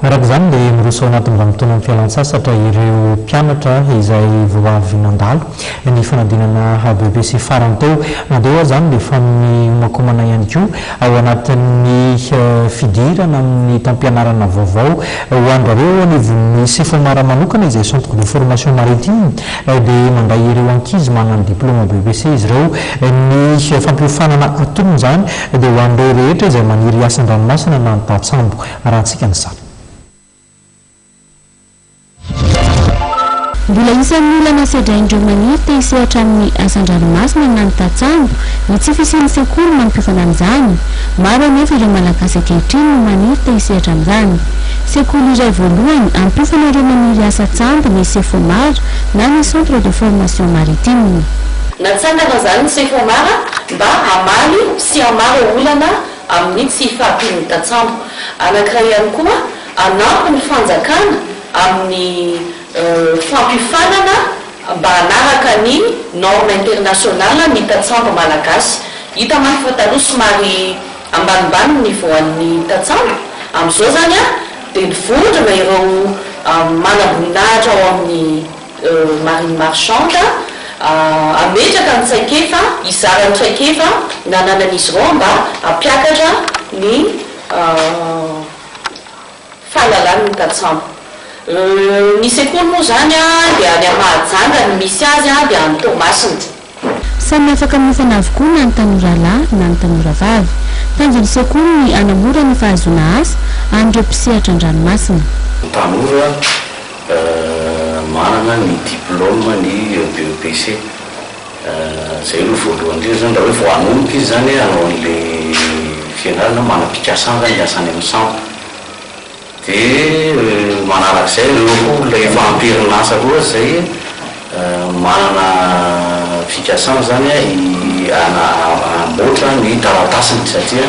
araka izany dia miroso anaty mba mitona amin'ny fialan-tsasatra ireo mpianatra izay vao avy nandalo ny fanadinana BBC farany teo nandeha zany dia fa ny makomana ihany koa ao anatin'ny fidirana amin'ny tampianarana vaovao ho andrareo ny sefomara manokana izay centre de formation maritime dia mandray ireo ankizy manana diplôma BBC izy ireo ny fampiofanana atonony zany dia ho an'ireo rehetra izay maniry asan-dranomasina na nytatsambo rahantsika ny samy mbola isan'ny olana sedraindreo maniry te hisehatra amin'ny asan-dranomasina na ny tatsambo ny tsy fisian'ny sekoly mampiofana amin'izany maro anefa ireo malagasy ankehitriny no maniry te hisehatra amin'izany sekoly iray voalohany ampiofana ireo maniry asa tsambo ny sefomara na ny centre de formation maritime natsangana zany ny sefomara mba hamaly sy hamary olana amin'ny tsy fahampian'ny tatsambo anankiray ihany koa anampy ny fanjakana amin'ny fampifanana mba hanaraka ny norme internationale ny tatsambo malagasy hita manko fa taloha somary ambanimbany ny voan'ny tatsambo amin'izao zany a dia nivondrona ireo manamboninahitra ao amin'ny marine marchande ametraka ny tsaikefa izara ny tsaikefa nananan'izy ireo mba hampiakatra ny fahalalany tatsambo ny sekoly moa zany a dia any Mahajanga ny misy azy a dia any Toamasina samy afaka miofana avokoa na ny tanora lahy na ny tanora vavy tanjony sekoly ny anamora ny fahazoana asa an'ireo mpisehatra an-dranomasina tanora manana ny diplôme ny BBC zay no voalohany indrindra zany raha hoe vao hanomboka izy zany hanao an'ilay fianarana manam-pikasana ny asany amin'ny sambo dia manarak'izay ireo koa efa amperinasa koa zay manana fikasana zany amboatra ny taratasiny satria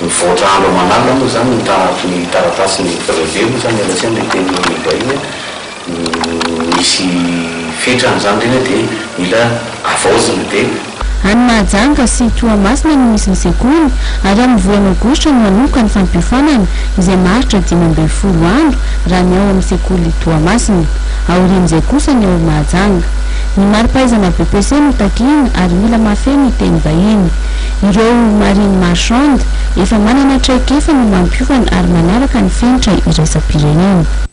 mivoatra andro manalina moa zany ny taratasiny brevet moa zany alatsia le teny vahiny misy fetrany zany reny dia mila avaozina dia any Mahajanga sy Toamasina no misy ny sekoly ary amin'ny volana aogositra no manoka ny fampiofanana izay maharitra 12 andro raha ny ao amin'ny sekoly Toamasina aorian'izay kosa ny ao Mahajanga ny mari-pahaizana BBC no takina ary mila mafy ny teny vahiny ireo marine marchande efa manana traikefa no mampiofana ary manaraka ny fenitra iraisam-pirenena